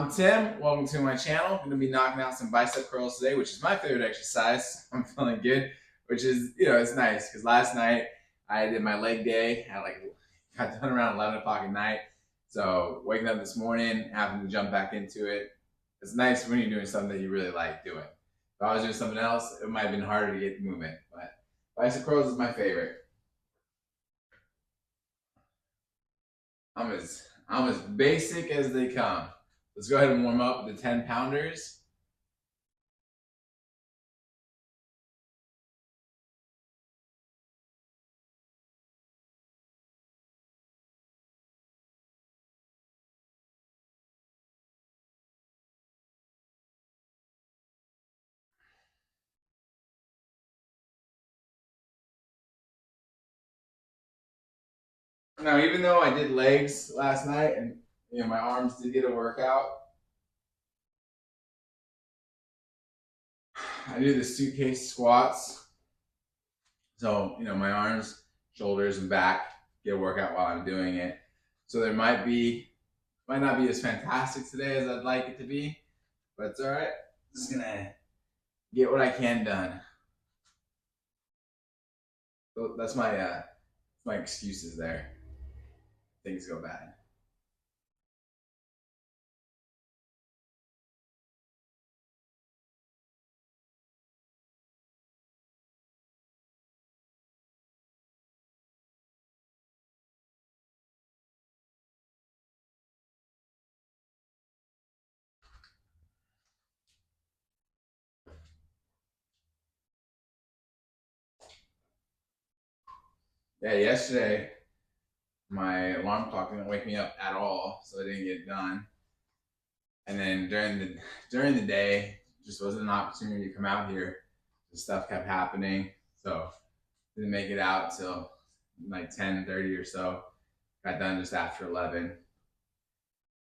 I'm Tim. Welcome to my channel. I'm going to be knocking out some bicep curls today, which is my favorite exercise. I'm feeling good, which is, it's nice because last night I did my leg day. I got done around 11 o'clock at night. So waking up this morning, having to jump back into it. It's nice when you're doing something that you really like doing. If I was doing something else, it might have been harder to get movement, but bicep curls is my favorite. I'm as basic as they come. Let's go ahead and warm up with the 10 pounders. Now, even though I did legs last night and my arms did get a workout, I do the suitcase squats. So, my arms, shoulders, and back get a workout while I'm doing it. So there might not be as fantastic today as I'd like it to be, but it's all right. Just gonna get what I can done. So that's my excuses there. Things go bad. Yeah, yesterday my alarm clock didn't wake me up at all, so I didn't get it done. And then during the day, just wasn't an opportunity to come out here. The stuff kept happening, so didn't make it out till like 10:30 or so. Got done just after 11.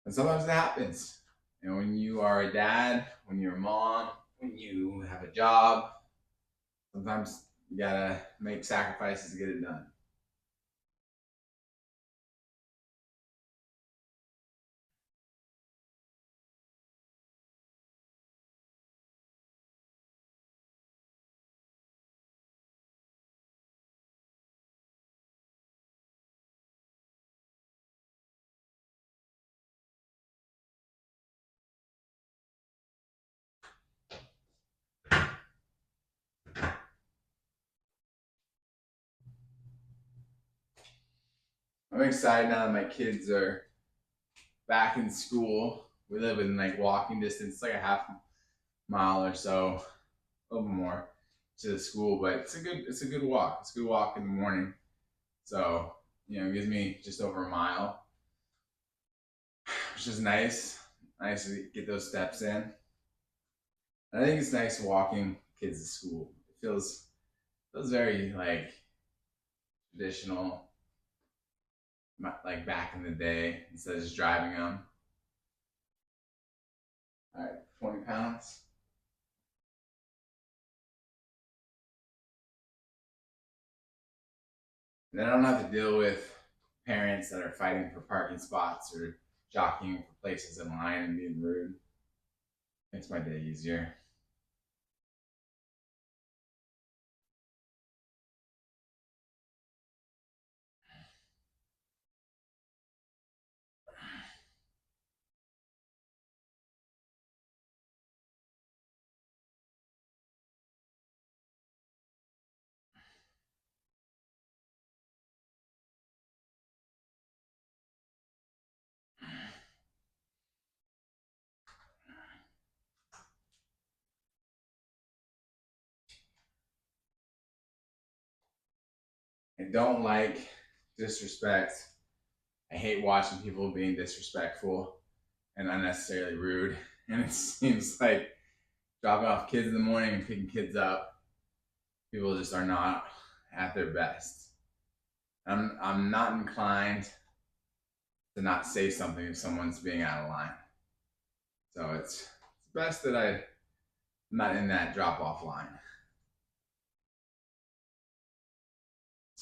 And sometimes it happens. And when you are a dad, when you're a mom, when you have a job, sometimes you gotta make sacrifices to get it done. I'm excited now that my kids are back in school. We live in walking distance, like a half mile or so, a little more to the school, but it's a good walk. It's a good walk in the morning. So, it gives me just over a mile, which is nice. Nice to get those steps in. And I think it's nice walking kids to school. It feels very traditional, like back in the day, instead of just driving them. All right, 20 pounds. And then I don't have to deal with parents that are fighting for parking spots or jockeying for places in line and being rude. Makes my day easier. I don't like disrespect. I hate watching people being disrespectful and unnecessarily rude. And it seems like dropping off kids in the morning and picking kids up, people just are not at their best. I'm not inclined to not say something if someone's being out of line. So it's best that I'm not in that drop off line.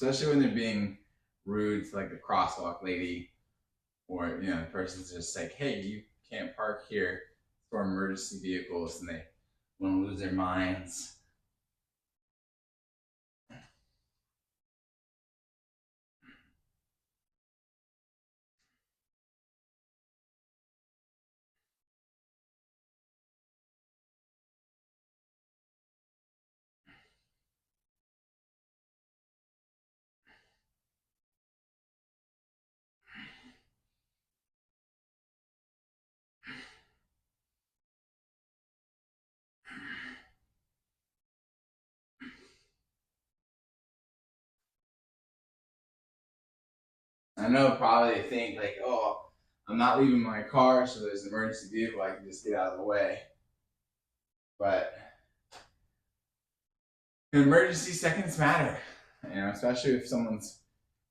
Especially when they're being rude to like the crosswalk lady, or the person's just like, hey, you can't park here for emergency vehicles and they want to lose their minds. I know probably they think like, oh, I'm not leaving my car, so there's an emergency vehicle, I can just get out of the way. But in emergency, seconds matter, especially if someone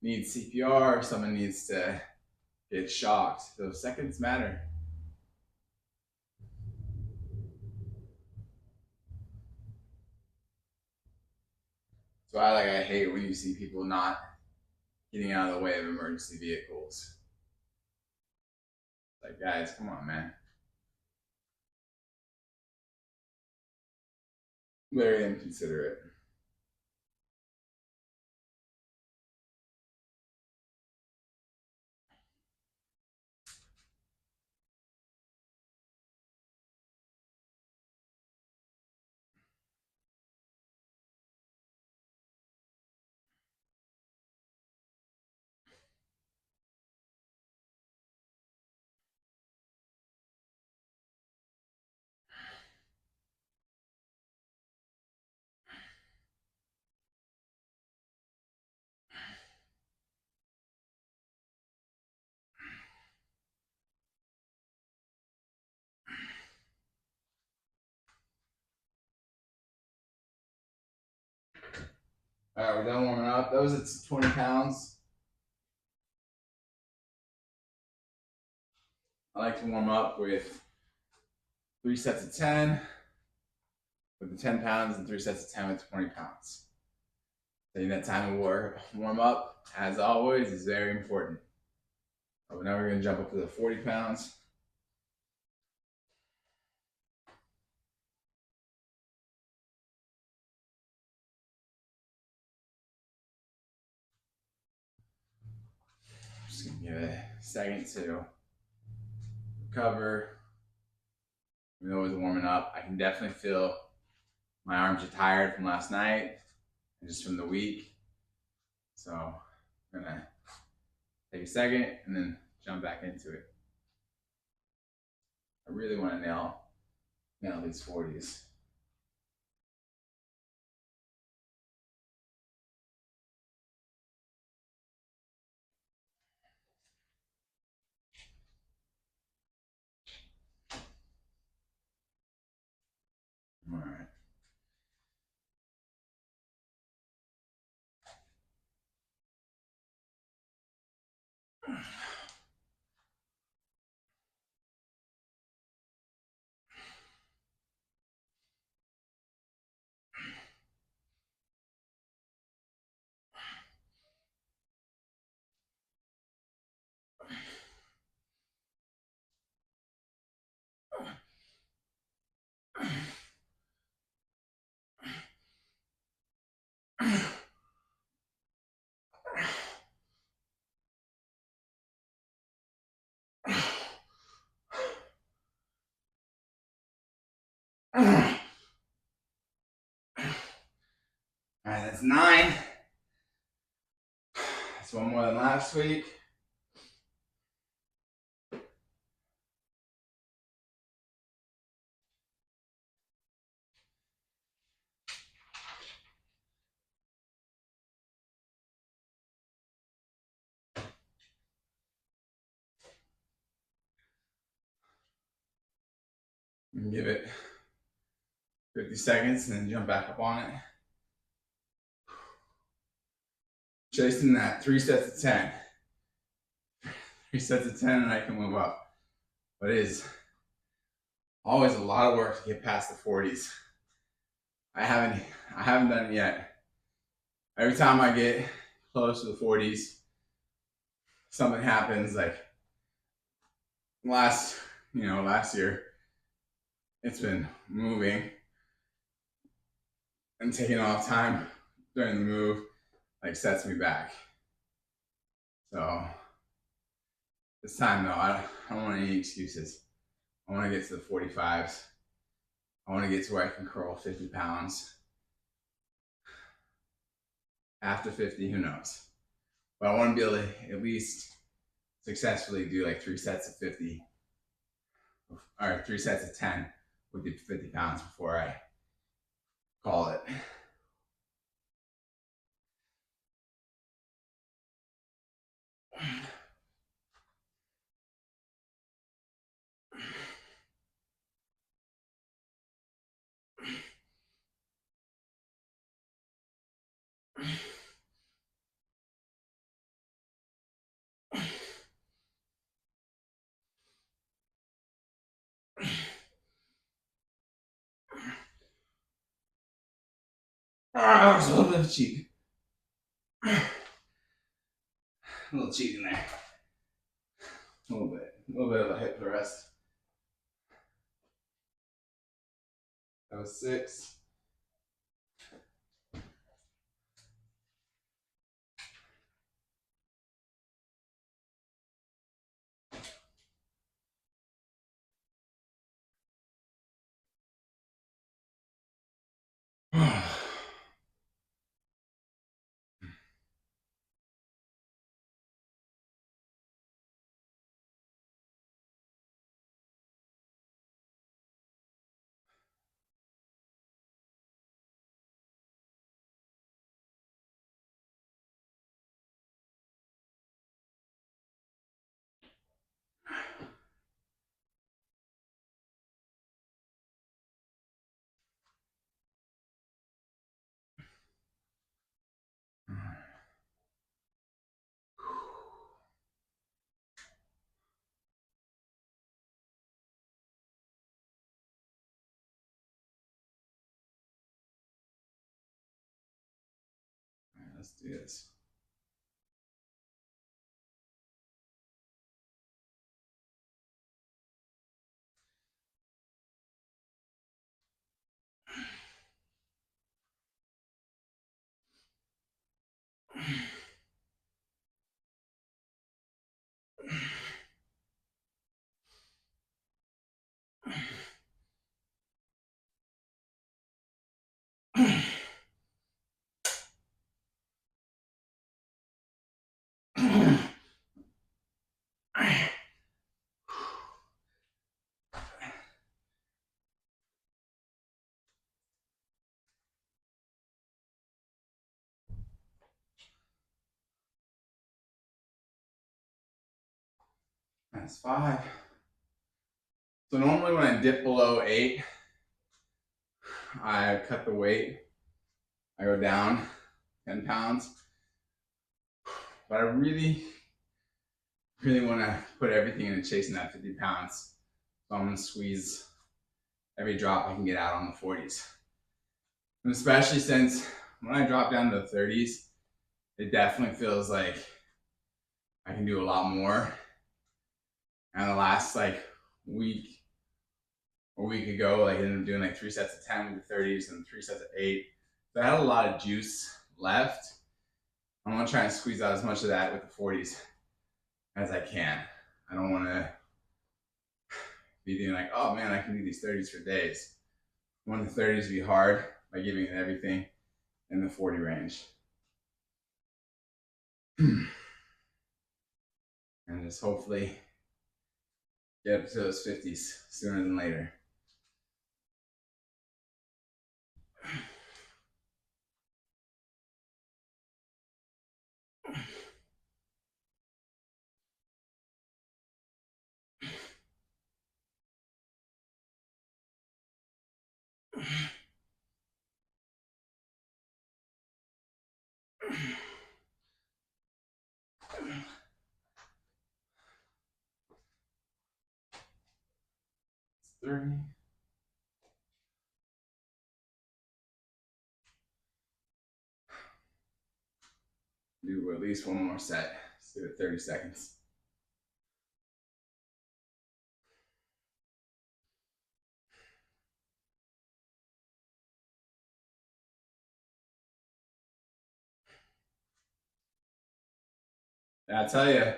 needs CPR or someone needs to get shocked. Those seconds matter. So I hate when you see people not getting out of the way of emergency vehicles. Like, guys, come on, man. Very inconsiderate. All right, we're done warming up. That was at 20 pounds. I like to warm up with 3 sets of 10 with the 10 pounds and 3 sets of 10 with 20 pounds. Taking that time to warm up, as always, is very important. But now we're going to jump up to the 40 pounds. Just going to give it a second to recover. Even though it was warming up, I can definitely feel my arms are tired from last night and just from the week. So I'm going to take a second and then jump back into it. I really want to nail these 40s. All right. All right, that's 9. That's one more than last week. And give it 50 seconds and then jump back up on it. Chasing that 3 sets of 10. 3 sets of 10 and I can move up. But it is always a lot of work to get past the 40s. I haven't done it yet. Every time I get close to the 40s, something happens. Like last last year, it's been moving and taking off time during the move, like sets me back. So this time though, I don't want any excuses. I want to get to the 45s. I want to get to where I can curl 50 pounds. After 50, who knows? But I want to be able to at least successfully do like 3 sets of 50 or 3 sets of 10 with the 50 pounds before I call it. There's a little bit of cheat. A little cheat in there. A little bit of a hip thrust. That was 6. Let's do this. That's 5. So normally when I dip below 8, I cut the weight. I go down 10 pounds. But I really, really want to put everything into chasing that 50 pounds. So I'm going to squeeze every drop I can get out on the 40s. And especially since when I drop down to the 30s, it definitely feels like I can do a lot more. And the last week ago, I ended up doing 3 sets of 10 with the 30s and 3 sets of 8. So I had a lot of juice left. I want to try and squeeze out as much of that with the 40s as I can. I don't want to be doing oh man, I can do these 30s for days. I want the 30s to be hard by giving it everything in the 40 range. And just hopefully get up to those 50s sooner than later. It's 30. Do at least one more set. Let's do it 30 seconds. And I tell you,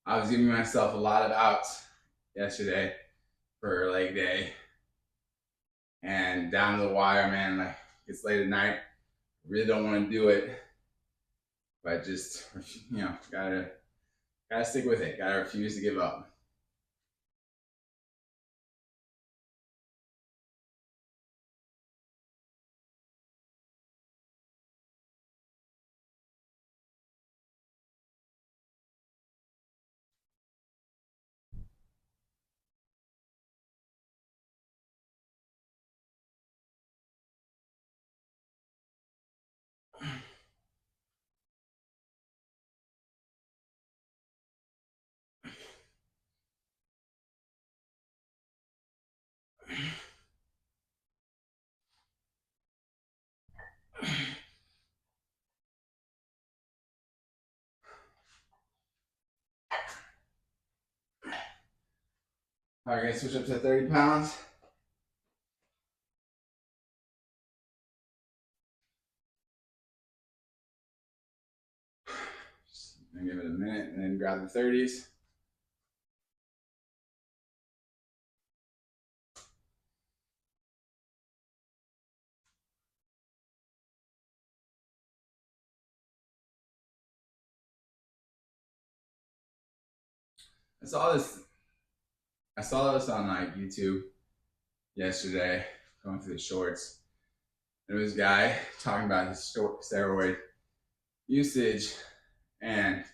I was giving myself a lot of outs yesterday for leg day, and down to the wire, man. Like it's late at night, really don't want to do it, but just gotta stick with it. Gotta refuse to give up. All right, gonna switch up to 30 pounds. Just gonna give it a minute and then grab the 30s. I saw this. I saw this on like YouTube yesterday, going through the shorts. There was a guy talking about his steroid usage, and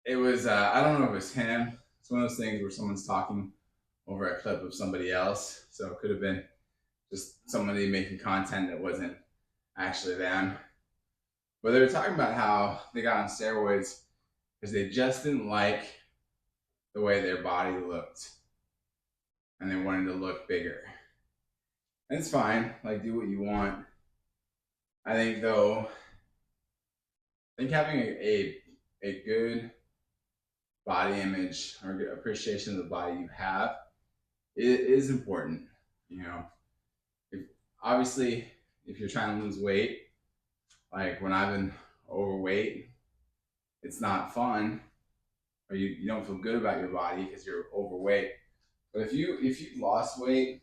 it was I don't know if it was him. It's one of those things where someone's talking over a clip of somebody else, so it could have been just somebody making content that wasn't actually them. But they were talking about how they got on steroids because they just didn't like the way their body looked, and they wanted to look bigger. And it's fine, like do what you want. I think though, I think having a good body image or good appreciation of the body you have is important. You know, if, obviously, if you're trying to lose weight, like when I've been overweight, it's not fun, or you don't feel good about your body because you're overweight. But if you lost weight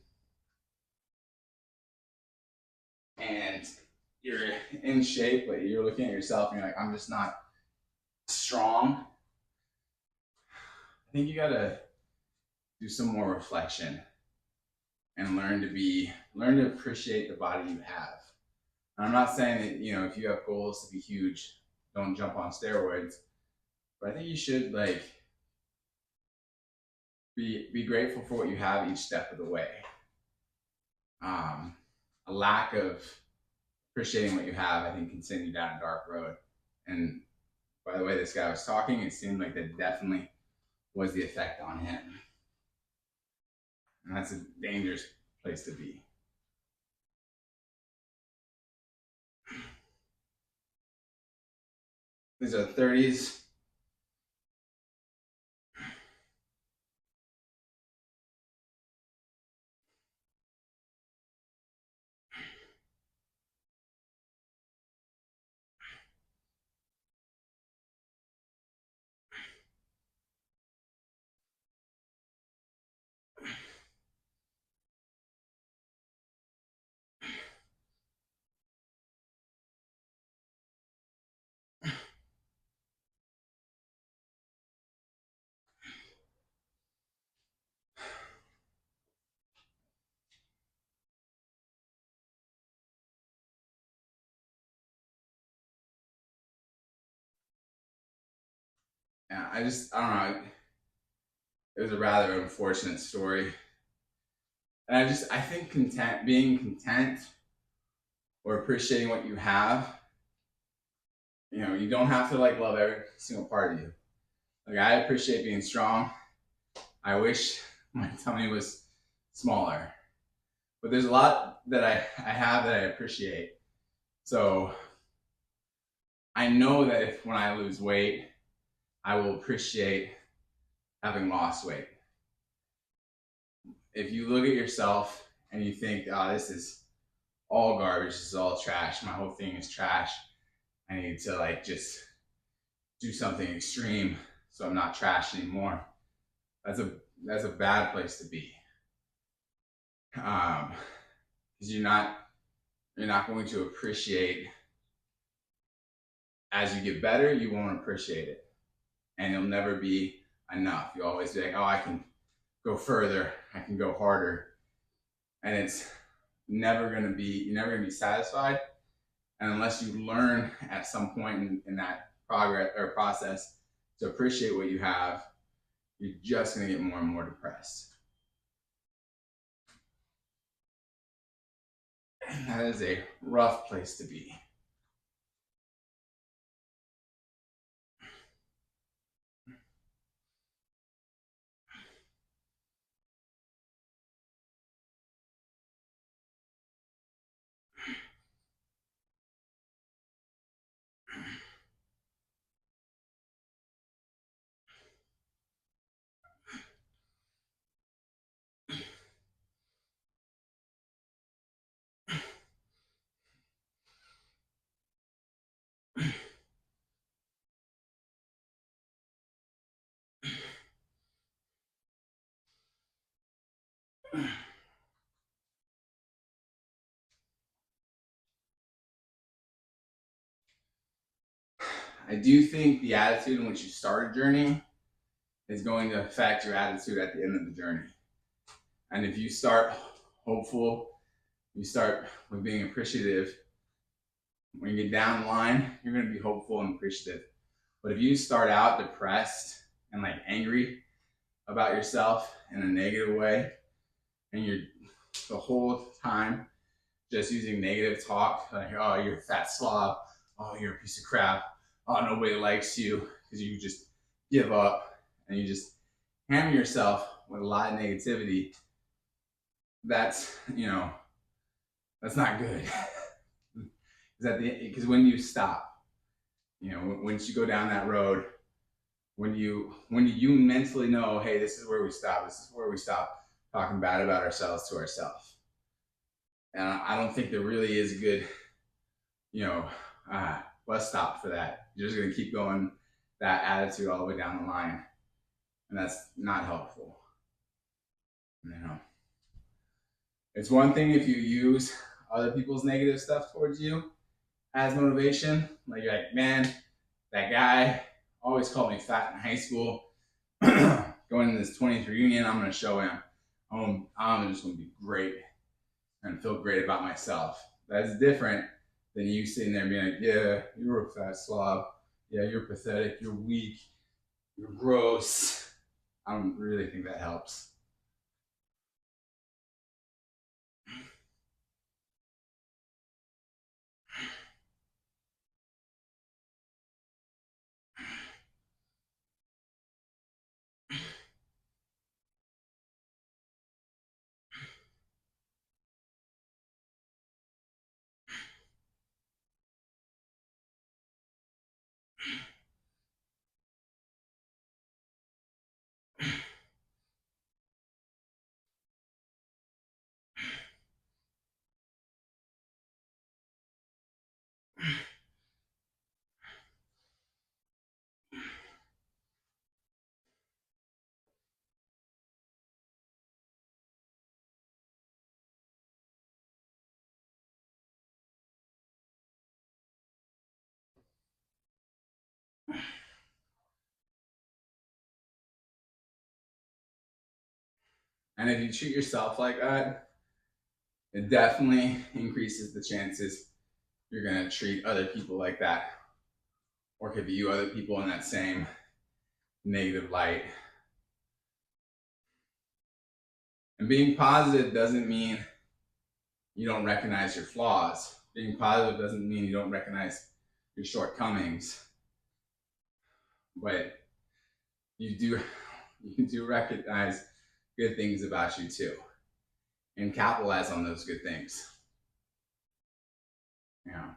and you're in shape, but you're looking at yourself and you're like, I'm just not strong, I think you gotta do some more reflection and learn to appreciate the body you have. And I'm not saying that, you know, if you have goals to be huge, don't jump on steroids. But I think you should like be grateful for what you have each step of the way. A lack of appreciating what you have, I think, can send you down a dark road. And by the way this guy was talking, it seemed like that definitely was the effect on him. And that's a dangerous place to be. These are 30s. Yeah, I don't know. It was a rather unfortunate story. And I think being content or appreciating what you have, you know, you don't have to like love every single part of you. Like I appreciate being strong. I wish my tummy was smaller, but there's a lot that I have that I appreciate. So I know that if when I lose weight, I will appreciate having lost weight. If you look at yourself and you think, oh, this is all garbage, this is all trash, my whole thing is trash, I need to like just do something extreme so I'm not trash anymore. That's a bad place to be. Because you're not going to appreciate as you get better. You won't appreciate it, and you'll never be enough. You'll always be like, oh, I can go further, I can go harder, and it's never gonna be you're never gonna be satisfied. And unless you learn at some point in that progress or process to appreciate what you have, you're just gonna get more and more depressed. And that is a rough place to be. I do think the attitude in which you start a journey is going to affect your attitude at the end of the journey. And if you start hopeful, you start with being appreciative, when you get down the line, you're going to be hopeful and appreciative. But if you start out depressed and like angry about yourself in a negative way, and you're the whole time just using negative talk, like, oh, you're a fat slob, oh, you're a piece of crap, oh, nobody likes you, because you just give up and you just hammer yourself with a lot of negativity, that's, that's not good. Because when you stop, once you go down that road, when you mentally know, hey, this is where we stop. This is where we stop talking bad about ourselves to ourselves. And I don't think there really is a good, bus stop for that. You're just gonna keep going that attitude all the way down the line, and that's not helpful. It's one thing if you use other people's negative stuff towards you as motivation. Like you're like, man, that guy always called me fat in high school. Going to this 20th reunion, I'm going to show him I'm just going to be great and feel great about myself. That's different than you sitting there being like, yeah, you're a fat slob. Yeah, you're pathetic. You're weak. You're gross. I don't really think that helps. And if you treat yourself like that, it definitely increases the chances you're going to treat other people like that, or could view other people in that same negative light. And being positive doesn't mean you don't recognize your flaws. Being positive doesn't mean you don't recognize your shortcomings, but you do recognize good things about you too, and capitalize on those good things. Yeah.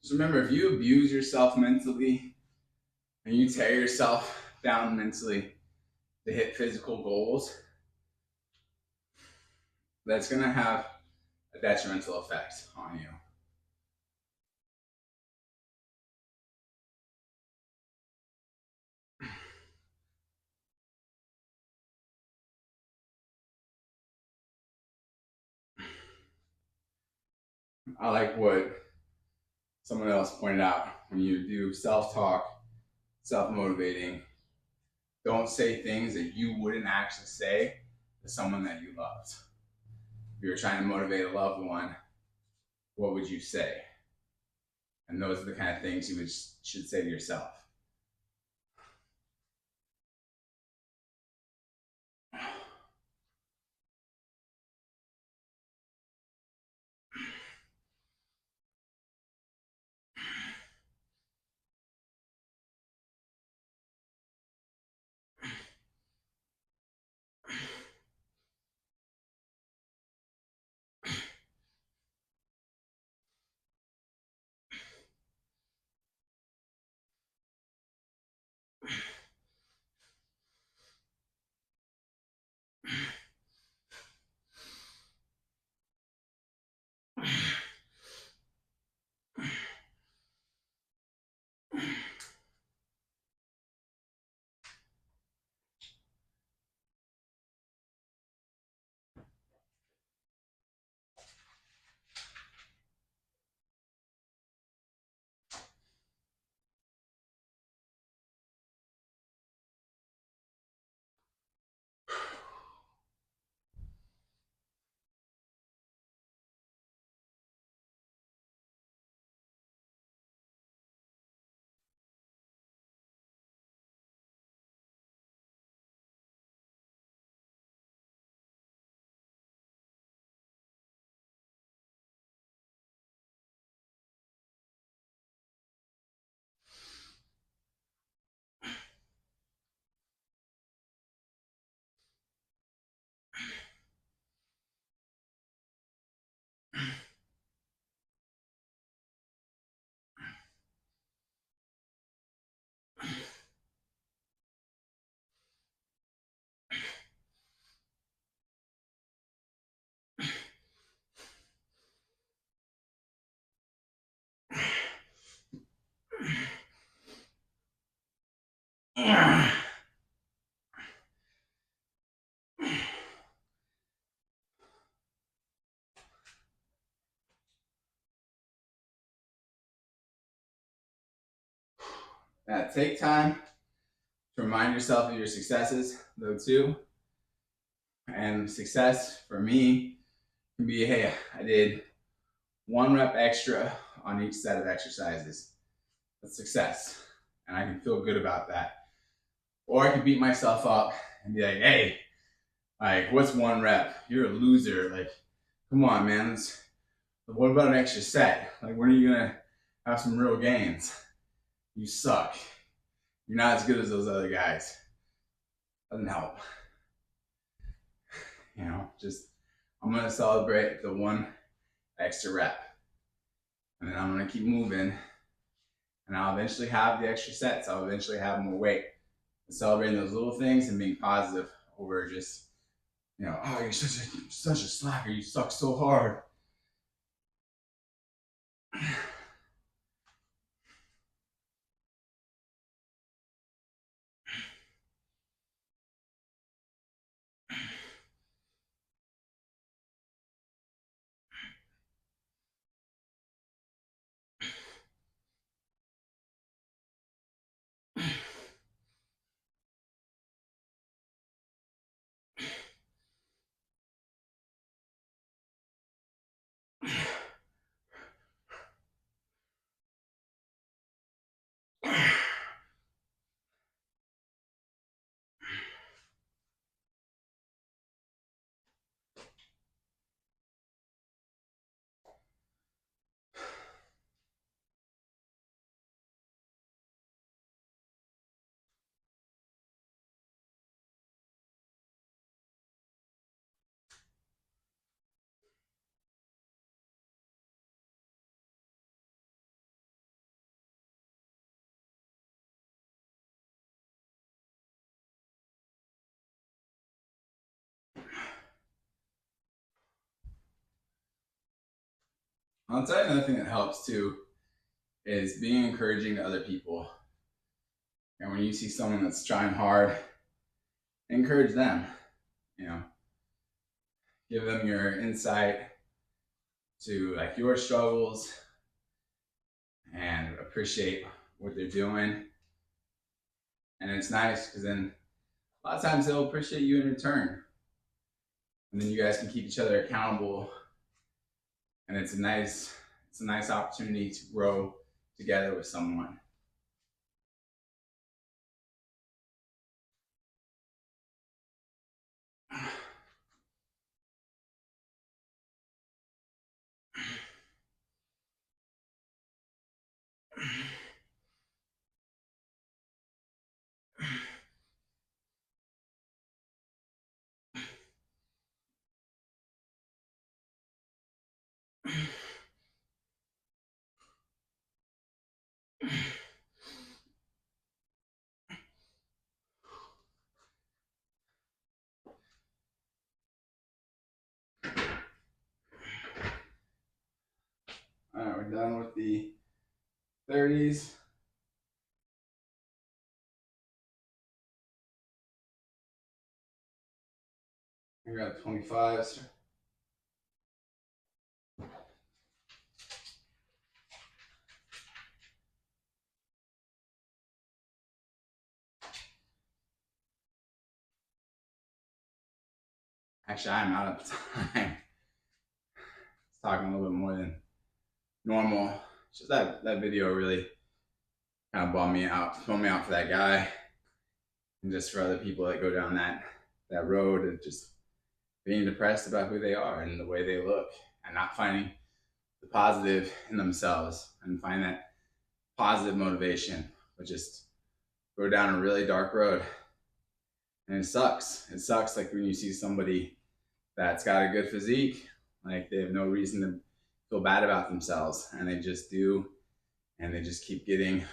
Just remember, if you abuse yourself mentally and you tear yourself down mentally to hit physical goals, that's going to have a detrimental effect on you. I like what someone else pointed out when you do self talk, self motivating, don't say things that you wouldn't actually say to someone that you loved. If you're trying to motivate a loved one, what would you say? And those are the kind of things you should say to yourself. Now, take time to remind yourself of your successes, though, too. And success for me can be, hey, I did 1 rep extra on each set of exercises. That's success. And I can feel good about that. Or I can beat myself up and be like, hey, like, what's 1 rep? You're a loser. Like, come on, man. What about an extra set? Like, when are you going to have some real gains? You suck. You're not as good as those other guys. Doesn't help. Just, I'm going to celebrate the 1 extra rep. And then I'm going to keep moving. And I'll eventually have the extra sets. I'll eventually have more weight. And celebrating those little things and being positive over just, oh, you're such a slacker. You suck so hard. I'll tell you another thing that helps too is being encouraging to other people. And when you see someone that's trying hard, encourage them. You know, give them your insight to like your struggles and appreciate what they're doing. And it's nice because then a lot of times they'll appreciate you in return. And then you guys can keep each other accountable. And it's a nice opportunity to grow together with someone. All right, we're done with the 30s. We got 25s. Actually, I'm out of time. It's talking a little bit more than normal. It's just that video really kind of bummed me out for that guy, and just for other people that go down that road of just being depressed about who they are and the way they look, and not finding the positive in themselves and find that positive motivation, but just go down a really dark road. And it sucks. It sucks like when you see somebody that's got a good physique, like they have no reason to feel bad about themselves, and they just do, and they just keep getting,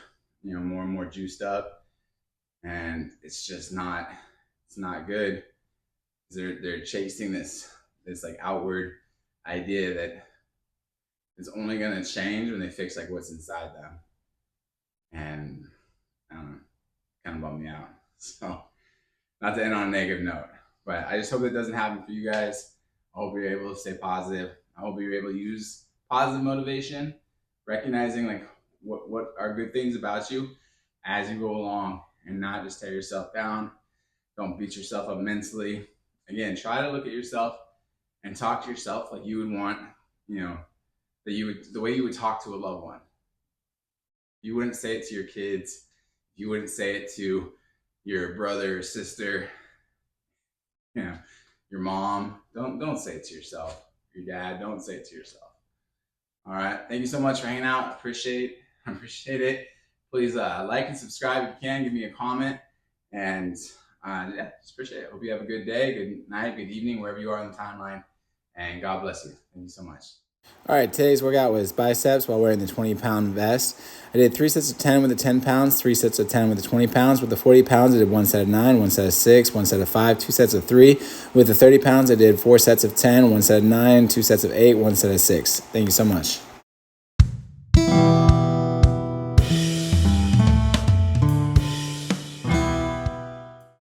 more and more juiced up, and it's just not good. They're chasing this like outward idea that is only going to change when they fix like what's inside them, and I don't know, kind of bummed me out. So, not to end on a negative note, but I just hope that doesn't happen for you guys. I hope you're able to stay positive. I hope you're able to use positive motivation, recognizing like what are good things about you as you go along, and not just tear yourself down. Don't beat yourself up mentally. Again, try to look at yourself and talk to yourself like you would want, the way you would talk to a loved one. You wouldn't say it to your kids. You wouldn't say it to your brother or sister, your mom. Don't say it to yourself. Your dad, don't say it to yourself. All right. Thank you so much for hanging out. I appreciate it. Please like and subscribe if you can. Give me a comment. And yeah, just appreciate it. Hope you have a good day, good night, good evening, wherever you are on the timeline. And God bless you. Thank you so much. All right, today's workout was biceps while wearing the 20-pound vest. I did 3 sets of 10 with the 10 pounds, 3 sets of 10 with the 20 pounds. With the 40 pounds, I did 1 set of 9, 1 set of 6, 1 set of 5, 2 sets of 3. With the 30 pounds, I did 4 sets of 10, 1 set of 9, 2 sets of 8, 1 set of 6. Thank you so much.